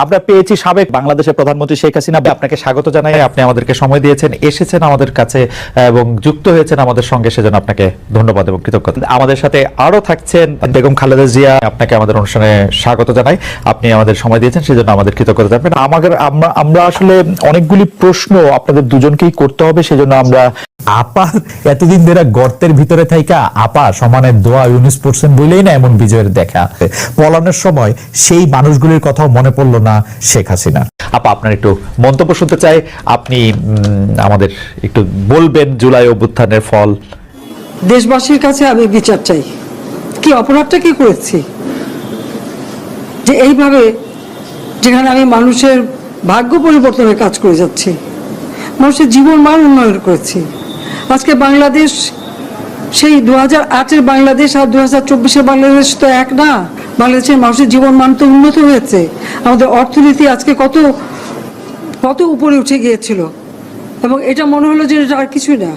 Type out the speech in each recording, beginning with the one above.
আমরা পেয়েছি সাবেক বাংলাদেশের প্রধানমন্ত্রী শেখ হাসিনা। আপনাকে স্বাগত জানাই, আপনি আমাদেরকে সময় দিয়েছেন, এসেছেন আমাদের কাছে এবং যুক্ত হয়েছেন আমাদের সঙ্গে, সেজন্য আপনাকে ধন্যবাদ এবং কৃতজ্ঞতা। আমাদের সাথে আরো থাকছেন বেগম খালেদা জিয়া, আপনাকে আমাদের অনুষ্ঠানে স্বাগত জানাই, আপনি আমাদের সময় দিয়েছেন, সেজন্য আমাদের কৃতজ্ঞতা জানাবেন। আমরা আসলে অনেকগুলি প্রশ্ন আপনাদের দুজনকেই করতে হবে, সেজন্য আমরা আপা এতদিন ধরে গর্তের ভিতরে থাইকা আপা সমানের দোয়া ইউনিস পড়ছেন বলেই না এমন বিজয়ের দেখা। পলানোর সময় সেই মানুষগুলির কথাও মনে পড়লো না শেখ হাসিনা। আপা আপনার একটু মন্তব্য শুনতে চাই, আপনি আমাদের একটু বলবেন জুলাই অভ্যুত্থানের ফল। দেশবাসীর কাছে আমি বিচার চাই, কি অপরাধটা কি করেছি যে এইভাবে, যেখানে আমি মানুষের ভাগ্য পরিবর্তনের কাজ করে যাচ্ছি, মানুষের জীবন মান উন্নয়ন করেছি। আজকে বাংলাদেশ সেই 2008-এর বাংলাদেশ আর 2024-এর বাংলাদেশ তো এক না। বাংলাদেশের মানুষের জীবন মান তো উন্নত হয়েছে, আমাদের অর্থনীতি আজকে কত কত উপরে উঠে গিয়েছিল, এবং এটা মনে হলো যে এটা আর কিছুই না,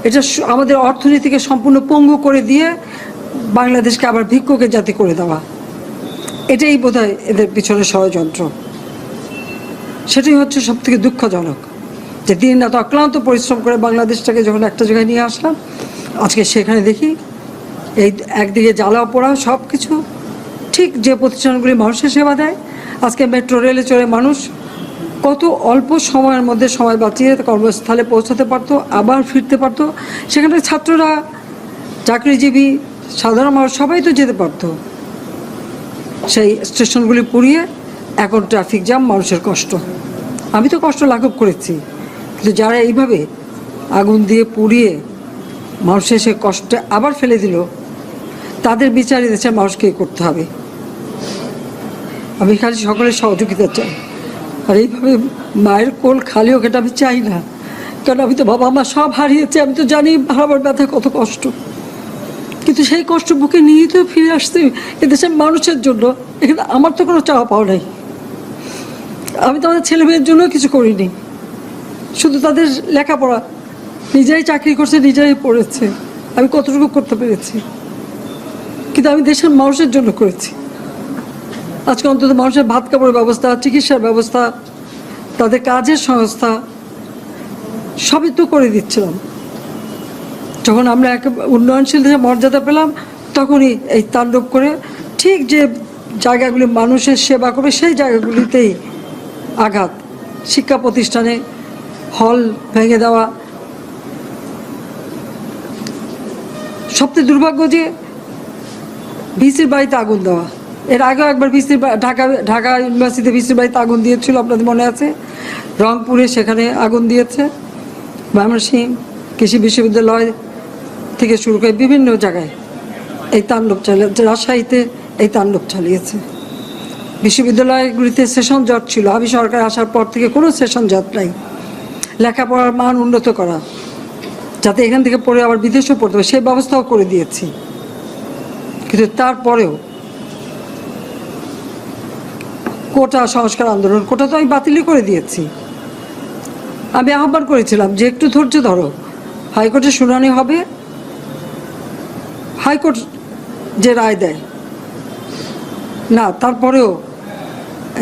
এটা আমাদের অর্থনীতিকে সম্পূর্ণ পঙ্গু করে দিয়ে বাংলাদেশকে আবার ভিক্ষুকের জাতি করে দেওয়া, এটাই বোধহয় এদের পিছনে ষড়যন্ত্র। সেটাই হচ্ছে সব থেকে দুঃখজনক, যে দিন রাত অক্লান্ত পরিশ্রম করে বাংলাদেশটাকে যখন একটা জায়গায় নিয়ে আসলাম, আজকে সেখানে দেখি এই একদিকে জ্বালা পোড়া সব কিছু। ঠিক যে প্রতিষ্ঠানগুলি মানুষের সেবা দেয়, আজকে মেট্রো রেলে চড়ে মানুষ কত অল্প সময়ের মধ্যে সময় বাঁচিয়ে কর্মস্থলে পৌঁছাতে পারতো, আবার ফিরতে পারতো। সেখানে ছাত্ররা, চাকরিজীবী, সাধারণ মানুষ সবাই তো যেতে পারতো। সেই স্টেশনগুলি পুড়িয়ে এখন ট্রাফিক জ্যাম, মানুষের কষ্ট। আমি তো কষ্ট লাঘব করেছি, কিন্তু যারা এইভাবে আগুন দিয়ে পুড়িয়ে মানুষের সে কষ্টে আবার ফেলে দিল, তাদের বিচার দেশের মানুষকেই করতে হবে। আমি খালি সকলের সহযোগিতা চাই, আর এইভাবে মায়ের কোল খালি হোক এটা আমি চাই না, কারণ আমি তো বাবা মা সব হারিয়েছি, আমি তো জানি হারাবার ব্যথা কত কষ্ট। কিন্তু সেই কষ্ট বুকে নিয়ে তো ফিরে আসতে এদেশের মানুষের জন্য। এখানে আমার তো কোনো চাওয়া পাওয়া নাই, আমি তো আমাদের ছেলে মেয়ের জন্য কিছু করিনি, শুধু তাদের লেখাপড়া, নিজেরাই চাকরি করছে, নিজেরাই পড়েছে, আমি কতটুকু করতে পেরেছি, কিন্তু আমি দেশের মানুষের জন্য করেছি। আজকে অন্তত মানুষের ভাত কাপড়ের ব্যবস্থা, চিকিৎসার ব্যবস্থা, তাদের কাজের সংস্থা সবই তো করে দিচ্ছিলাম। যখন আমরা এক উন্নয়নশীল দেশে মর্যাদা পেলাম, তখনই এই তাণ্ডব করে ঠিক যে জায়গাগুলি মানুষের সেবা করবে সেই জায়গাগুলিতেই আঘাত। শিক্ষা প্রতিষ্ঠানে হল ভেঙে দেওয়া, সবচেয়ে দুর্ভাগ্য যে ভিসির বাড়িতে আগুন দেওয়া। এর আগেও একবার ঢাকা ইউনিভার্সিটিতে ভিসির বাড়িতে আগুন দিয়েছিল, আপনাদের মনে আছে। রংপুরে সেখানে আগুন দিয়েছে, ময়মনসিংহ কৃষি বিশ্ববিদ্যালয় থেকে শুরু করে বিভিন্ন জায়গায় এই তাণ্ডব চালিয়েছে। রাজশাহীতে এই তাণ্ডব চালিয়েছে। বিশ্ববিদ্যালয়গুলিতে সেশন জট ছিল, আমি সরকার আসার পর থেকে কোনো সেশন জট নাই। লেখাপড়ার মান উন্নত করা, যাতে এখান থেকে পড়ে আবার বিদেশেও পড়তে হবে, সেই ব্যবস্থাও করে দিয়েছি। কিন্তু তারপরেও কোটা সংস্কার আন্দোলন, কোটা তো আমি বাতিলই করে দিয়েছি। আমি আহ্বান করেছিলাম যে একটু ধৈর্য ধরো, হাইকোর্টে শুনানি হবে, হাইকোর্ট যে রায় দেয় না। তারপরেও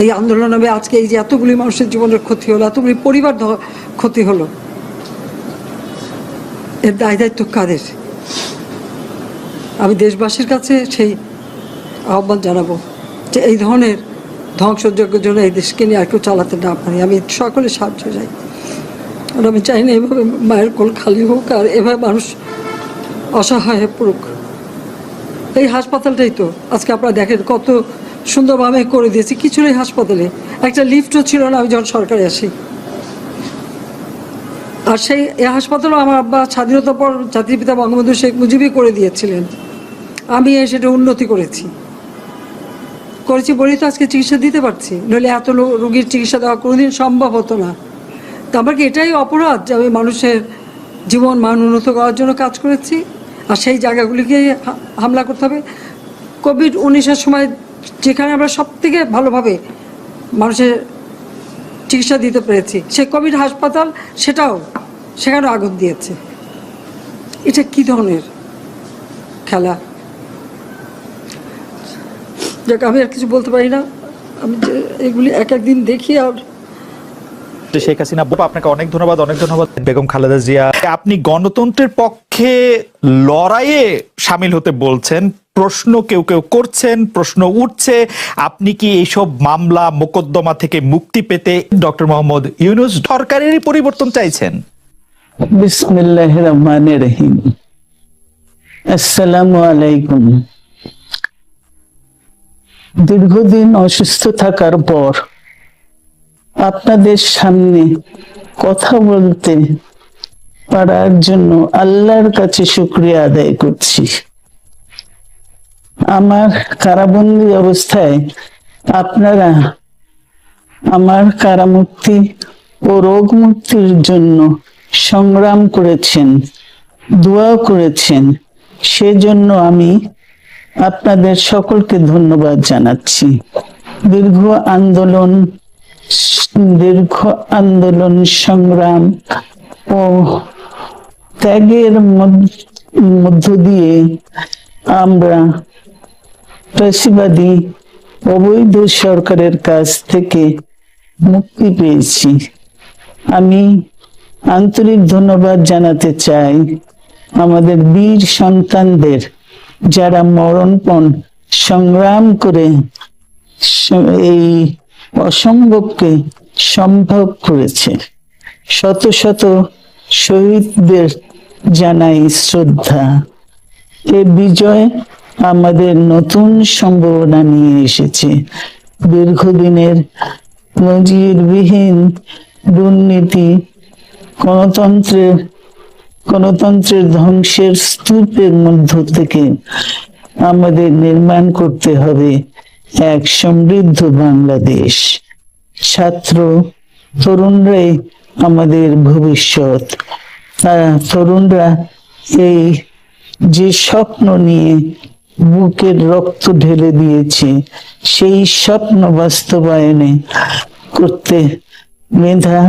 এই আন্দোলন হবে, আজকে এই যে এতগুলি মানুষের জীবনের ক্ষতি হলো, এতগুলি পরিবার ক্ষতি হলো, এর দায় দায়িত্ব কাদের? আমি দেশবাসীর কাছে সেই আহ্বান জানাবো যে এই ধরনের ধ্বংসযজ্ঞের জন্য এই দেশকে নিয়ে আর কেউ চালাতে না পারি। আমি সকলে সাহায্য চাই, আর আমি চাই না এভাবে মায়ের কোল খালি হোক আর এভাবে মানুষ অসহায় হয়ে পড়ুক। এই হাসপাতালটাই তো আজকে আপনারা দেখেন কত সুন্দরভাবে করে দিয়েছি। কিছু নেই হাসপাতালে, একটা লিফটও ছিল না আমি যখন সরকারে আসি। আর সেই এই হাসপাতালও আমার আব্বা স্বাধীনতার পর জাতির পিতা বঙ্গবন্ধু শেখ মুজিবই করে দিয়েছিলেন, আমি সেটা উন্নতি করেছি বলেই তো আজকে চিকিৎসা দিতে পারছি, নইলে এত রোগীর চিকিৎসা দেওয়া কোনোদিন সম্ভব হতো না। তো আমার কি এটাই অপরাধ যে আমি মানুষের জীবন মান উন্নত করার জন্য কাজ করেছি, আর সেই জায়গাগুলিকে হামলা করতে হবে? কোভিড-19-এর সময় যেখানে আমরা সব থেকে ভালোভাবে মানুষের চিকিৎসা দিতে পেরেছি, সেই কোভিড হাসপাতাল সেখানেও আগুন দিয়েছে। এটা কি ধরনের খেলা? যাক, আমি আর কিছু বলতে পারি না। আমি যে এগুলি এক একদিন দেখি আর শেখ হাসিনা আপনাকে অনেক ধন্যবাদ, অনেক ধন্যবাদ। বেগম খালেদা জিয়া, আপনি গণতন্ত্রের পক্ষে লড়াইয়ে সামিল হতে বলছেন, প্রশ্ন কেউ কেউ করছেন, প্রশ্ন উঠছে, আপনি কি এইসব মামলা মোকদ্দমা থেকে মুক্তি পেতে ডক্টর মোহাম্মদ ইউনূস সরকারেরই পরিবর্তন চাইছেন? বিসমিল্লাহির রহমানির রহিম। আসসালামু আলাইকুম। দীর্ঘদিন অসুস্থ থাকার পর আপনাদের সামনে কথা বলতে পারার জন্য আল্লাহর কাছে শুকরিয়া আদায় করছি। আমার কারাবন্দী অবস্থায় আপনারা আমার কারামুক্তি ও রোগ মুক্তির জন্য সংগ্রাম করেছেন, দোয়া করেছেন, সেজন্য আমি আপনাদের সকলকে ধন্যবাদ জানাচ্ছি। দীর্ঘ আন্দোলন সংগ্রাম ও ত্যাগের মধ্য দিয়ে আমরা ফ্যাসিবাদী অবৈধ সরকারের কাছ থেকে মুক্তি পেয়েছি। আমি আন্তরিক ধন্যবাদ জানাতে চাই আমাদের বীর সন্তানদের, যারা মরণপণ সংগ্রাম করে এই অসম্ভবকে সম্ভব করেছে। শত শত শহীদদের জানাই শ্রদ্ধা। এ বিজয় আমাদের নতুন সম্ভাবনা নিয়ে এসেছে। দীর্ঘদিনের নজিরবিহীন দুর্নীতি, গণতন্ত্রের ধ্বংসের স্তূপের মধ্য থেকে আমাদের নির্মাণ করতে হবে এক সমৃদ্ধ বাংলাদেশ। ছাত্র তরুণরাই আমাদের ভবিষ্যৎ। তরুণরা এই যে স্বপ্ন নিয়ে বুকের রক্ত ঢেলে দিয়েছে, সেই স্বপ্ন বাস্তবায়নে করতে মেধা,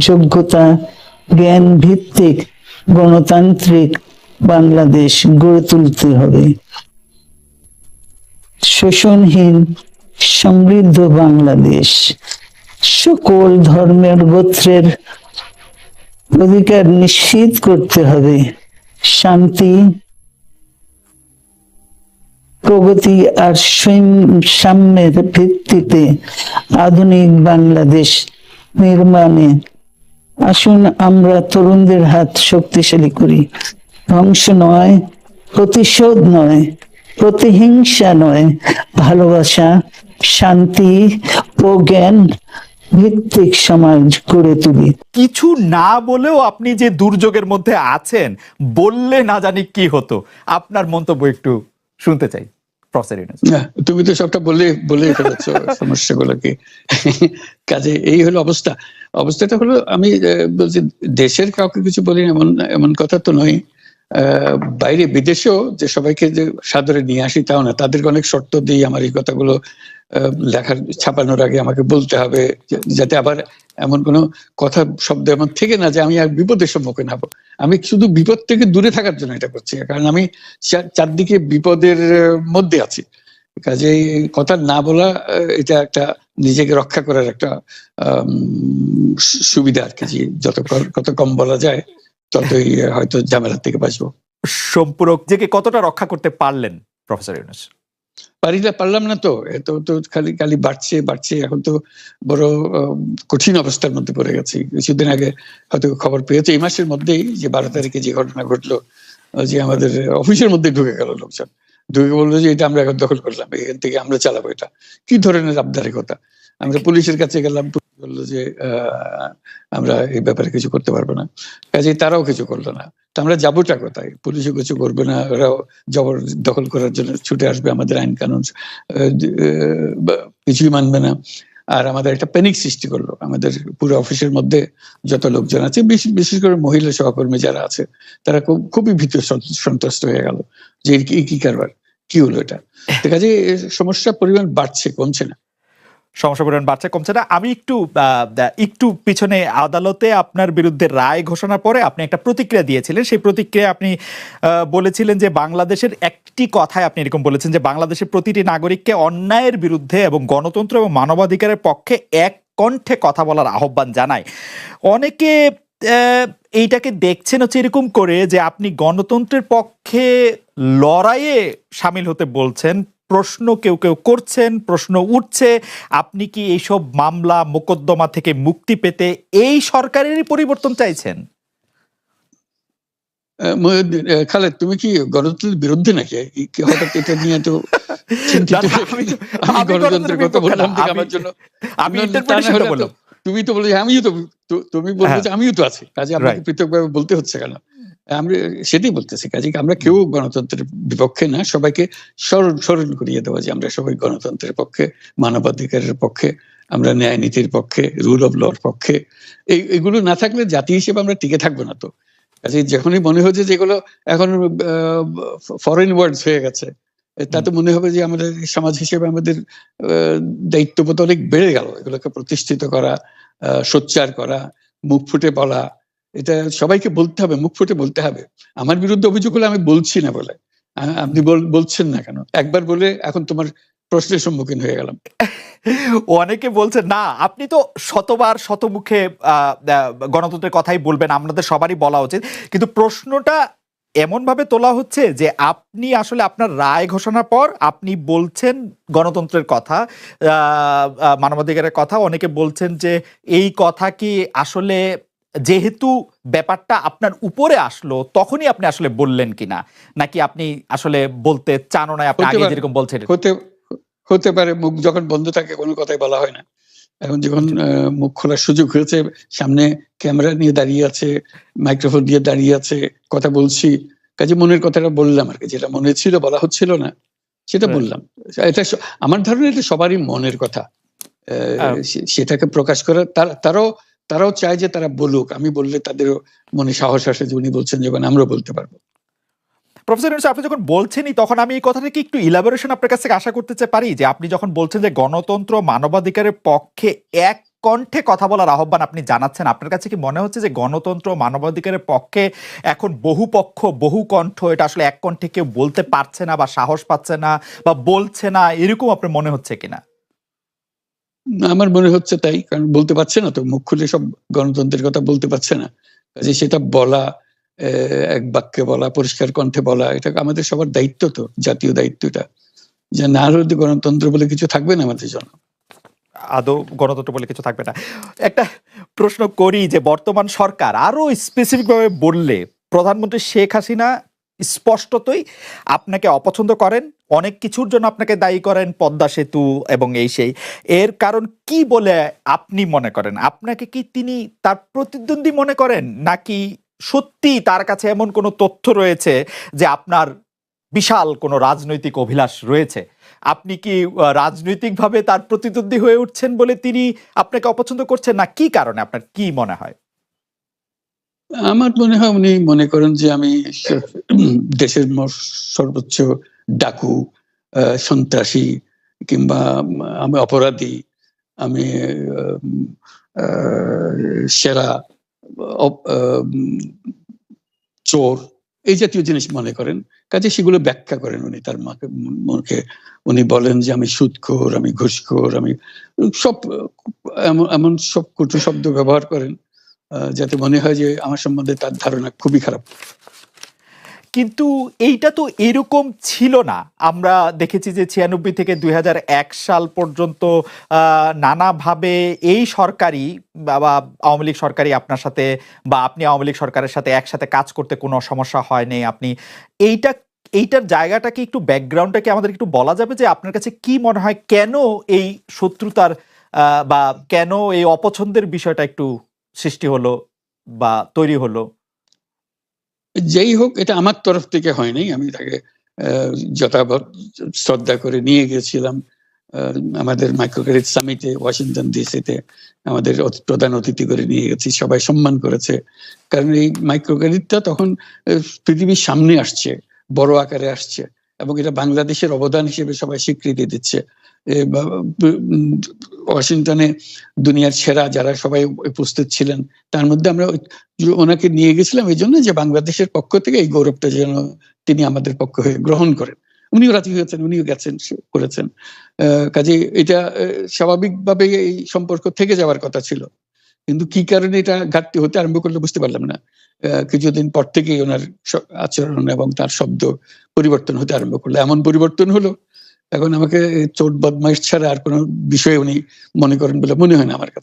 যোগ্যতা, জ্ঞান ভিত্তিক গণতান্ত্রিক বাংলাদেশ গড়ে তুলতে হবে। শোষণহীন সমৃদ্ধ বাংলাদেশ, সকল ধর্মের গোত্রের অধিকার নিশ্চিত করতে হবে। শান্তি, প্রগতি আর সাম্যের ভিত্তিতে আধুনিক বাংলাদেশ নির্মাণে আসুন আমরা তরুণদের হাত শক্তিশালী করি। ধ্বংস নয়, প্রতিশোধ নয়, প্রতিহিংসা নয়, ভালোবাসা, শান্তি ও জ্ঞান ভিত্তিক সমাজ গড়ে তুলি। কিছু না বলেও আপনি যে দুর্যোগের মধ্যে আছেন, বললে না জানি কি হতো, আপনার মন্তব্য একটু শুনতে চাই প্রফেসর ইউনূস। তুমি তো সবটা বলে ফেলেছো সমস্যাগুলোকে। কাজে এই হলো অবস্থাটা হলো, আমি বলছি দেশের কাউকে কিছু বলি এমন কথা তো নয়। বাইরে বিদেশেও যে সবাইকে যে সাদরে নিয়ে আসি তাও না, তাদেরকে অনেক শর্ত দিই আমার এই কথাগুলো ছাপানোর আগে আমাকে বলতে হবে, যাতে আবার এমন কোনো কথা শব্দ এমন থেকে না যে আমি আর বিপদের সম্মুখীন হবো। আমি শুধু বিপদ থেকে দূরে থাকার জন্য এটা করছি, কারণ আমি চারদিকে বিপদের মধ্যে আছি। কাজে কথা না বলা, এটা একটা নিজেকে রক্ষা করার একটা সুবিধা আর কি। কত কম বলা যায় ততই হয়তো ঝামেলার থেকে বাঁচবো। সম্পূরক যে কতটা রক্ষা করতে পারলেন প্রফেসর ইউনূস? পারলাম না তো, এত তো খালি বাড়ছে। এখন তো বড় কঠিন অবস্থার মধ্যে পড়ে গেছি। কিছুদিন আগে হয়তো খবর পেয়েছে, এই মাসের মধ্যেই যে 12 তারিখে যে ঘটনা ঘটলো, যে আমাদের অফিসের মধ্যে ঢুকে গেল লোকজন, ঢুকে বললো যে এটা আমরা এখন দখল করলাম, এখান থেকে আমরা চালাবো। এটা কি ধরনের আবদারিকতা! আমরা পুলিশের কাছে গেলাম, বললো যে আমরা এই ব্যাপারে কিছু করতে পারবো না। কাজে তারাও কিছু করলো না। তো আমরা যাবোটা কোথায়? পুলিশও কিছু করবে না, ওরাও জবর দখল করার জন্য ছুটে আসবে, আমাদের আইন কানুন কিছুই মানবে না। আর আমাদের একটা প্যানিক সৃষ্টি করলো আমাদের পুরো অফিসের মধ্যে। যত লোকজন আছে, বিশেষ করে মহিলা সহকর্মী যারা আছে, তারা খুবই ভীত সন্ত্রস্ত হয়ে গেল যে কি কারবার, কি হলো এটা। কাজে সমস্যার পরিমাণ বাড়ছে, কমছে না। সমস্যা পরিমাণ বাড়ছে কমছে না। আমি একটু পিছনে আদালতে আপনার বিরুদ্ধে রায় ঘোষণার পরে আপনি একটা প্রতিক্রিয়া দিয়েছিলেন। সেই প্রতিক্রিয়া আপনি বলেছিলেন যে বাংলাদেশের একটি কথায় আপনি এরকম বলেছেন যে বাংলাদেশের প্রতিটি নাগরিককে অন্যায়ের বিরুদ্ধে এবং গণতন্ত্র এবং মানবাধিকারের পক্ষে এক কণ্ঠে কথা বলার আহ্বান জানায়। অনেকে এইটাকে দেখছেন হচ্ছে এরকম করে যে আপনি গণতন্ত্রের পক্ষে লড়াইয়ে সামিল হতে বলছেন, প্রশ্ন কেউ কেউ করছেন, প্রশ্ন উঠছে আপনি কি এইসব মামলা মোকদ্দমা থেকে মুক্তি পেতে এই সরকারেরই পরিবর্তন চাইছেন? মহিউদ্দিন, খালেদ, তুমি কি গণতন্ত্রের বিরুদ্ধে নাকি? হঠাৎ এটা নিয়ে তো চিন্তিত? আমি গণতন্ত্রের কথা বললাম ঠিক আমার জন্য, আমি তা না ইন্টারপ্রিটেশনটা হলে তো বললাম। তুমি তো বলে আমিও তো, তুমি বলবো হ্যাঁ। যে আমিও তো আছি, কাজে আপনাকে Right. পৃথকভাবে বলতে হচ্ছে কেন? আমরা সেটাই বলতেছি, কাজে আমরা কেউ গণতন্ত্রের বিপক্ষে না, সবাইকে স্মরণ করিয়ে দেওয়া যে আমরা সবাই গণতন্ত্রের পক্ষে, মানবাধিকারের পক্ষে, আমরা ন্যায় নীতির পক্ষে, রুল অফ লর পক্ষে। এইগুলো না থাকলে জাতি হিসেবে আমরা টিকে থাকবো না তো। কাজে যখনই মনে হচ্ছে যেগুলো এখন ফরেন ওয়ার্ডস হয়ে গেছে, তাতে মনে হবে যে আমাদের সমাজ হিসেবে আমাদের দায়িত্ববোধ অনেক বেড়ে গেল। এগুলোকে প্রতিষ্ঠিত করা, সোচ্চার করা, মুখ ফুটে বলা, এটা সবাইকে বলতে হবে, মুখ ফুটে বলতে হবে। আমার বিরুদ্ধে অভিযোগ হলে আমি বলছি না বলে, আপনি বলছেন না কেন? একবার বলে এখন তোমার প্রশ্নের সম্মুখীন হয়ে গেলাম। অনেকে বলছেন না আপনি তো শতবার শতমুখে গণতন্ত্রের কথাই বলবেন, আমাদের সবারই বলা উচিত, কিন্তু প্রশ্নটা এমন ভাবে তোলা হচ্ছে যে আপনি আসলে আপনার রায় ঘোষণার পর আপনি বলছেন গণতন্ত্রের কথা, মানবাধিকারের কথা। অনেকে বলছেন যে এই কথা কি আসলে যেহেতু ব্যাপারটা আপনার উপরে আসলো তখনই আপনি আসলে বললেন কিনা, নাকি আপনি আসলে বলতে চানও না, আপনি আগে যেরকম বলছেন। হতে পারে, মুখ যখন বন্ধ থাকে কোনো কথাই বলা হয় না। এখন যখন মুখ খোলার সুযোগ হয়েছে, সামনে ক্যামেরা নিয়ে দাঁড়িয়ে আছে, মাইক্রোফোন দিয়ে দাঁড়িয়ে আছে, কথা বলছি, কাজে মনের কথাটা বললাম আর কি, যেটা মনে ছিল বলা হচ্ছিল না সেটা বললাম। এটা আমার ধারণা এটা সবারই মনের কথা, সেটাকে প্রকাশ করা। তারাও চায় যে তারা বলুক, আমি বললে তাদেরও মনে সাহস আসে যে উনি বলছেন যখন আমরাও বলতে পারবো। প্রফেসর ইউনূস, আপনি যখন বলছেনই তখন আমি এই কথাটাকে একটু ইলাবোরেশন আপনার কাছ থেকে আশা করতে পারি যে আপনি যখন বলছেন যে গণতন্ত্র মানবাধিকারের পক্ষে এক কণ্ঠে কথা বলার আহ্বান আপনি জানাচ্ছেন, আপনার কাছে কি মনে হচ্ছে যে গণতন্ত্র মানবাধিকারের পক্ষে এখন বহু পক্ষ বহু কণ্ঠ, এটা আসলে এক কণ্ঠে কেউ বলতে পারছে না বা সাহস পাচ্ছে না বা বলছে না, এরকম আপনার মনে হচ্ছে কিনা? আমার মনে হচ্ছে তাই, কারণ বলতে পারছে না তো, মুখ খুলে সব গণতন্ত্রের কথা বলতে পারছে না, কাজে সেটা বলা, এক বাক্যে বলা, পরিষ্কার কণ্ঠে বলা, এটা আমাদের সবার দায়িত্ব, তো জাতীয় দায়িত্বটা, যে না হলে গণতন্ত্র বলে কিছু থাকবে না আমাদের জন্য, আদৌ গণতন্ত্র বলে কিছু থাকবে না। একটা প্রশ্ন করি যে বর্তমান সরকার আরো স্পেসিফিক ভাবে বললে প্রধানমন্ত্রী শেখ হাসিনা স্পষ্টতই আপনাকে অপছন্দ করেন, অনেক কিছুর জন্য আপনাকে দায়ী করেন, পদ্মা সেতু এবং এই সেই। এর কারণ কি বলে আপনি মনে করেন? আপনাকে কি তিনি তার প্রতিদ্বন্দ্বী মনে করেন, নাকি সত্যি তার কাছে এমন কোনো তথ্য রয়েছে যে আপনার বিশাল কোনো রাজনৈতিক অভিলাষ রয়েছে? আপনি কি রাজনৈতিকভাবে তার প্রতিদ্বন্দ্বী হয়ে উঠছেন বলে তিনি আপনাকে অপছন্দ করছেন, না কি কারণে, আপনার কি মনে হয়? আমার মনে হয় উনি মনে করেন যে আমি দেশের সর্বোচ্চ ডাকু, সন্ত্রাসী, কিংবা আমি অপরাধী, আমি সেরা চোর, এই জাতীয় জিনিস মনে করেন, কাজে সেগুলো ব্যাখ্যা করেন উনি তার মুখে। উনি বলেন যে আমি সুদখোর, আমি ঘুষখোর, আমি সব এমন সব কটু শব্দ ব্যবহার করেন যাতে মনে হয় যে আমার সম্বন্ধে তার ধারণা খুবই খারাপ। কিন্তু এইটা তো এরকম ছিল না। আমরা দেখেছি যে 96 থেকে 2001 সাল পর্যন্ত নানাভাবে এই সরকারি বা আওয়ামী লীগ সরকারি আপনার সাথে, বা আপনি আওয়ামী লীগ সরকারের সাথে একসাথে কাজ করতে কোনো সমস্যা হয়নি। আপনি এইটার জায়গাটাকে একটু, ব্যাকগ্রাউন্ডটাকে আমাদের একটু বলা যাবে যে আপনার কাছে কি মনে হয় কেন এই শত্রুতার বা কেন এই অপছন্দের বিষয়টা একটু সৃষ্টি হলো বা তৈরি হলো? যেই হোক, এটা আমার তরফ থেকে হয়নি, আমি তাকে যথাযথ শ্রদ্ধা করে নিয়ে গেছিলাম আমাদের মাইক্রোক্রেডিট সামিটে ওয়াশিংটন ডিসিতে, আমাদের প্রধান অতিথি করে নিয়ে গেছি, সবাই সম্মান করেছে, কারণ এই মাইক্রোক্রেডিটটা তখন পৃথিবীর সামনে আসছে, বড় আকারে আসছে, এবং এটা বাংলাদেশের অবদান হিসেবে সবাই স্বীকৃতি দিচ্ছে। ওয়াশিংটনে দুনিয়ার সেরা যারা সবাই উপস্থিত ছিলেন, তার মধ্যে আমরা ওনাকে নিয়ে গেছিলাম এই জন্য যে বাংলাদেশের পক্ষ থেকে এই গৌরবটা যেন তিনি আমাদের পক্ষ হয়ে গ্রহণ করেন। উনিও রাজি হয়েছেন, উনিও গেছেন, করেছেন। কাজে এটা স্বাভাবিকভাবে এই সম্পর্ক থেকে যাওয়ার কথা ছিল, কিন্তু কি কারণে এটা ঘাটতি হতে আরম্ভ করলো বুঝতে পারলাম না। কিছুদিন পর থেকেই ওনার আচরণ এবং তার শব্দ পরিবর্তন হতে আরম্ভ করলো। এমন পরিবর্তন হলো এখন আমাকে চোট বদমাইশ ছাড়া আর কোনো বিষয়ে উনি মনে করেন বলে মনে হয় না আমার কাছে।